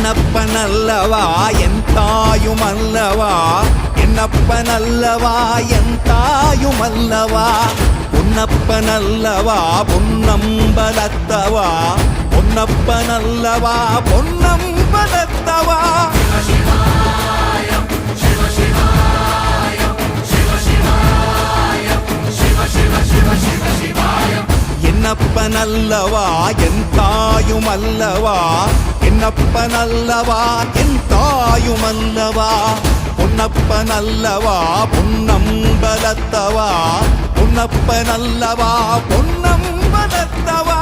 என்னப்பனல்லவா என் தாயுமல்லவா, என்னப்பனல்லவா என் தாயுமல்லவா, பொன்னப்பனல்லவா பொன்னம்பலத்தவா, பொன்னப்பனல்லவா பொன்னம்பலத்தவா. என்னப்பனல்லவா என் தாயுமல்லவா, என்னப்பனல்லவா என் தாயுமல்லவா, பொன்னப்பனல்லவா பொன்னம்பலத்தவா, பொன்னப்பனல்லவா பொன்னம்பலத்தவா.